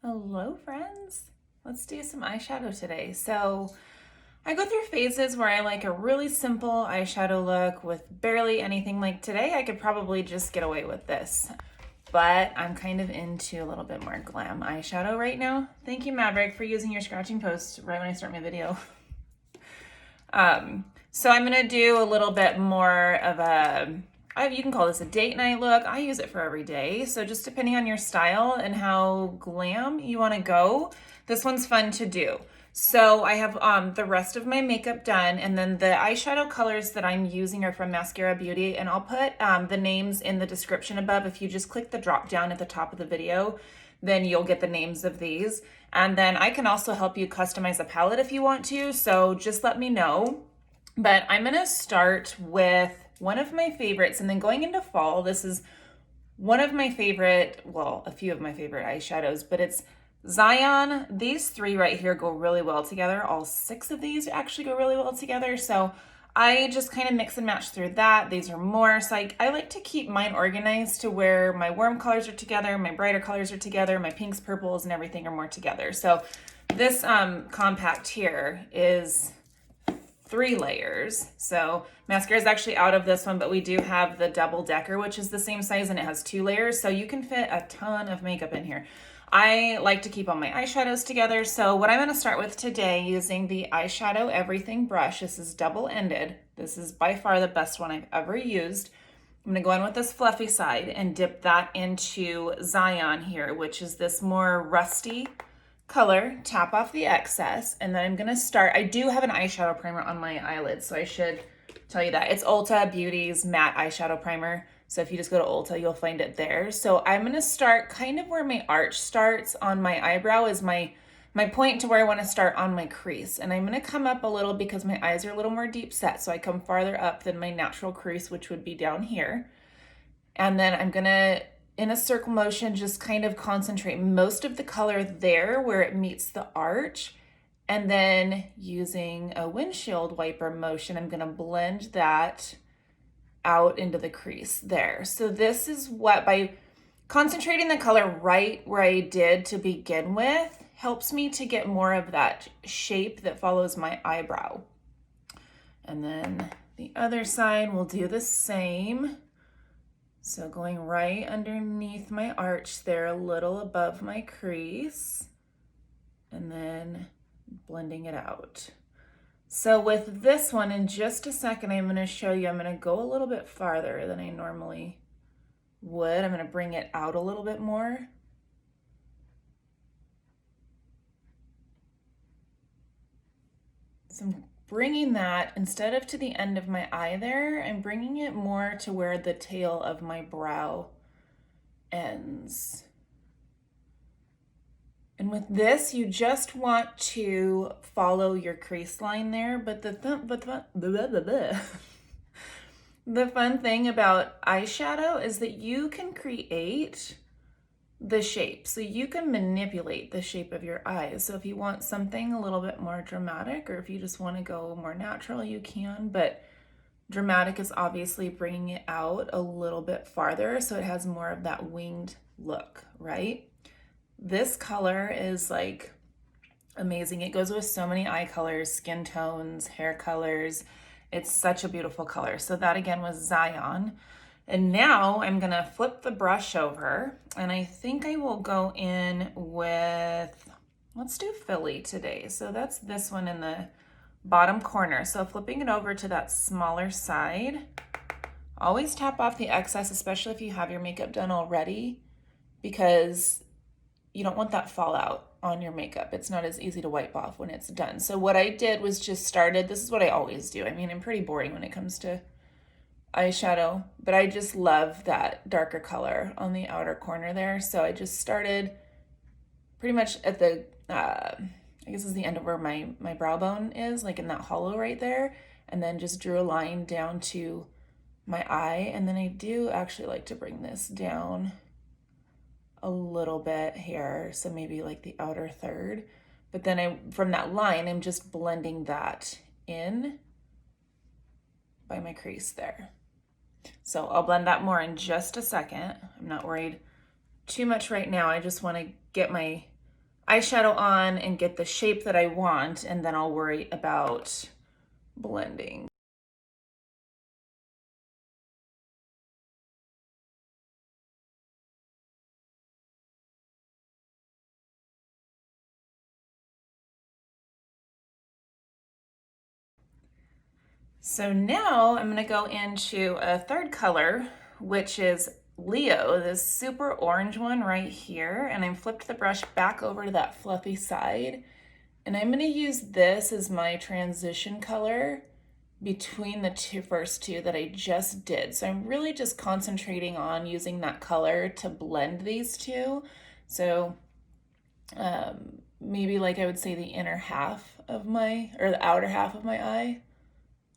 Hello friends, let's do some eyeshadow today. So I go through phases where I like a really simple eyeshadow look with barely anything. Like today I could probably just get away with this, but I'm kind of into a little bit more glam eyeshadow right now. Thank you Maverick for using your scratching post right when I start my video. So I'm gonna do a little bit more of you can call this a date night look. I use it for every day. So just depending on your style and how glam you wanna go, this one's fun to do. So I have the rest of my makeup done, and then the eyeshadow colors that I'm using are from Mascara Beauty, and I'll put the names in the description above. If you just click the drop down at the top of the video, then you'll get the names of these. And then I can also help you customize a palette if you want to, so just let me know. But I'm gonna start with one of my favorites, and then going into fall, this is one of my favorite, well, a few of my favorite eyeshadows, but it's Zion. These three right here go really well together. All six of these actually go really well together. So I just kind of mix and match through that. These are more, so I like to keep mine organized to where my warm colors are together, my brighter colors are together, my pinks, purples, and everything are more together. So this compact here is 3 layers. So mascara is actually out of this one, but we do have the double decker, which is the same size, and it has 2 layers. So you can fit a ton of makeup in here. I like to keep all my eyeshadows together. So what I'm going to start with today using the Eyeshadow Everything brush. This is double-ended. This is by far the best one I've ever used. I'm going to go in with this fluffy side and dip that into Zion here, which is this more rusty color. Tap off the excess, and then I'm going to start. I do have an eyeshadow primer on my eyelids, so I should tell you that. It's Ulta Beauty's matte eyeshadow primer. So if you just go to Ulta, you'll find it there. So I'm going to start kind of where my arch starts on my eyebrow is my point to where I want to start on my crease. And I'm going to come up a little because my eyes are a little more deep set. So I come farther up than my natural crease, which would be down here. And then I'm going to, in a circle motion, just kind of concentrate most of the color there where it meets the arch. And then using a windshield wiper motion, I'm going to blend that out into the crease there. So this is what, by concentrating the color right where I did to begin with, helps me to get more of that shape that follows my eyebrow. And then the other side will do the same. So going right underneath my arch there, a little above my crease, and then blending it out. So with this one, in just a second, I'm going to show you, I'm going to go a little bit farther than I normally would. I'm going to bring it out a little bit more. So I'm bringing that, instead of to the end of my eye there, I'm bringing it more to where the tail of my brow ends. And with this, you just want to follow your crease line there, but the fun thing about eyeshadow is that you can create the shape. So you can manipulate the shape of your eyes. So if you want something a little bit more dramatic, or if you just want to go more natural, you can, but dramatic is obviously bringing it out a little bit farther so it has more of that winged look, right? This color is like amazing. It goes with so many eye colors, skin tones, hair colors. It's such a beautiful color. So that again was Zion. And now I'm gonna flip the brush over, and I think I will go in with, let's do Philly today. So that's this one in the bottom corner. So flipping it over to that smaller side. Always tap off the excess, especially if you have your makeup done already, because you don't want that fallout on your makeup. It's not as easy to wipe off when it's done. So what I did was just started, this is what I always do. I mean, I'm pretty boring when it comes to eyeshadow, but I just love that darker color on the outer corner there. So I just started pretty much at the, I guess is the end of where my brow bone is, like in that hollow right there. And then just drew a line down to my eye. And then I do actually like to bring this down a little bit here, so maybe like the outer third, but then from that line, I'm just blending that in by my crease there. So I'll blend that more in just a second. I'm not worried too much right now. I just want to get my eyeshadow on and get the shape that I want, and then I'll worry about blending. So now I'm gonna go into a third color, which is Leo, this super orange one right here. And I'm flipped the brush back over to that fluffy side. And I'm gonna use this as my transition color between the first two that I just did. So I'm really just concentrating on using that color to blend these two. So maybe like I would say the inner half of my, or the outer half of my eye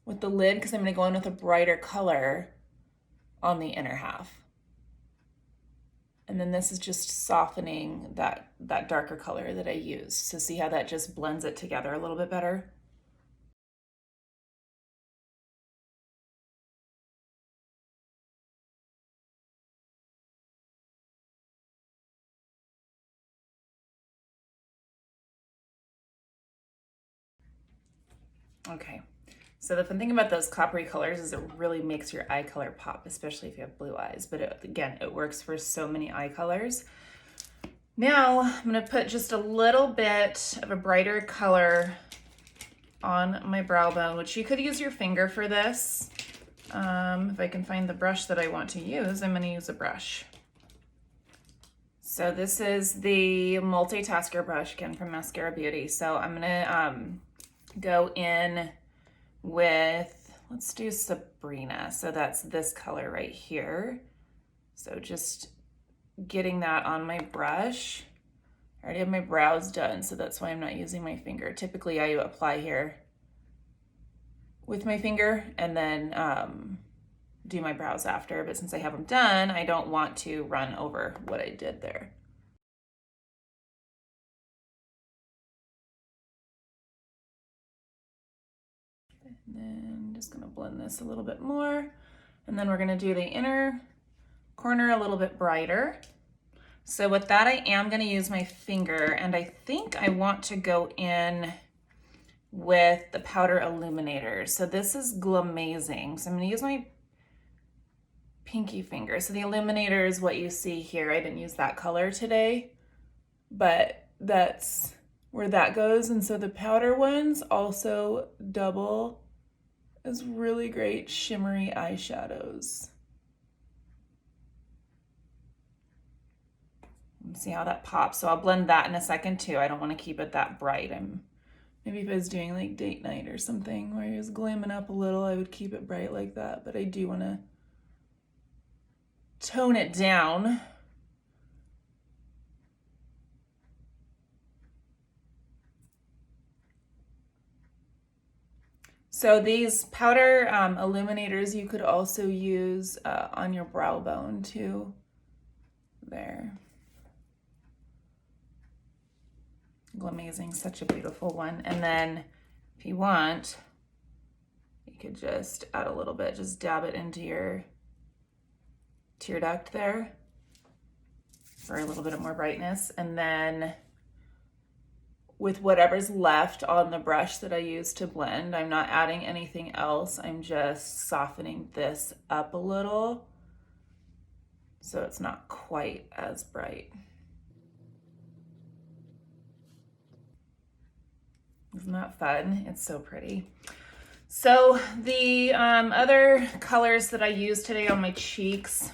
with the lid, because I'm going to go in with a brighter color on the inner half. And then this is just softening that darker color that I used. So see how that just blends it together a little bit better? Okay. So the fun thing about those coppery colors is it really makes your eye color pop, especially if you have blue eyes. But again, it works for so many eye colors. Now I'm gonna put just a little bit of a brighter color on my brow bone, which you could use your finger for this. If I can find the brush that I want to use, I'm gonna use a brush. So this is the multitasker brush, again, from Mascara Beauty. So I'm gonna go in with, let's do Sabrina. So that's this color right here. So just getting that on my brush. I already have my brows done, so that's why I'm not using my finger. Typically I apply here with my finger and then do my brows after, but since I have them done, I don't want to run over what I did there. And then just gonna blend this a little bit more. And then we're gonna do the inner corner a little bit brighter. So with that, I am gonna use my finger, and I think I want to go in with the powder illuminator. So this is Glamazing. So I'm gonna use my pinky finger. So the illuminator is what you see here. I didn't use that color today, but that's where that goes. And so the powder ones also double as really great shimmery eyeshadows. See how that pops. So I'll blend that in a second too. I don't want to keep it that bright. Maybe if I was doing like date night or something where I was glamming up a little, I would keep it bright like that. But I do want to tone it down. So these powder illuminators you could also use on your brow bone too. There. Glamazing, such a beautiful one. And then if you want, you could just add a little bit, just dab it into your tear duct there for a little bit of more brightness. And then with whatever's left on the brush that I use to blend, I'm not adding anything else. I'm just softening this up a little so it's not quite as bright. Isn't that fun? It's so pretty. So the other colors that I used today on my cheeks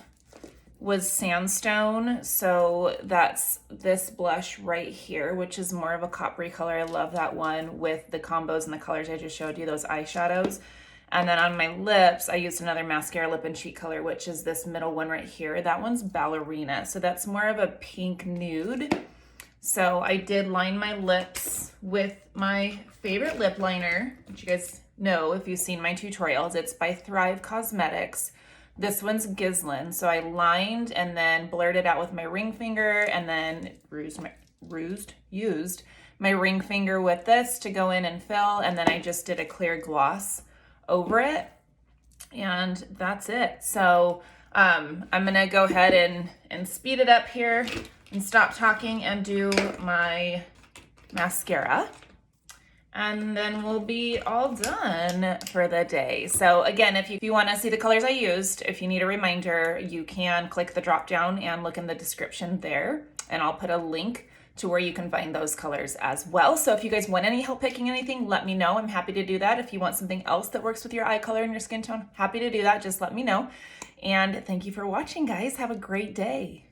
was Sandstone. So that's this blush right here, which is more of a coppery color. I love that one with the combos and the colors I just showed you, those eyeshadows. And then on my lips, I used another mascara lip and cheek color, which is this middle one right here. That one's Ballerina. So that's more of a pink nude. So I did line my lips with my favorite lip liner, which you guys know if you've seen my tutorials. It's by Thrive Cosmetics. This one's Gislin. So I lined and then blurred it out with my ring finger, and then used my ring finger with this to go in and fill. And then I just did a clear gloss over it. And that's it. So I'm gonna go ahead and speed it up here. and stop talking and do my mascara. And then we'll be all done for the day. So again, if you want to see the colors I used, if you need a reminder, you can click the drop down and look in the description there. And I'll put a link to where you can find those colors as well. So if you guys want any help picking anything, let me know. I'm happy to do that. If you want something else that works with your eye color and your skin tone, happy to do that. Just let me know. And thank you for watching, guys. Have a great day.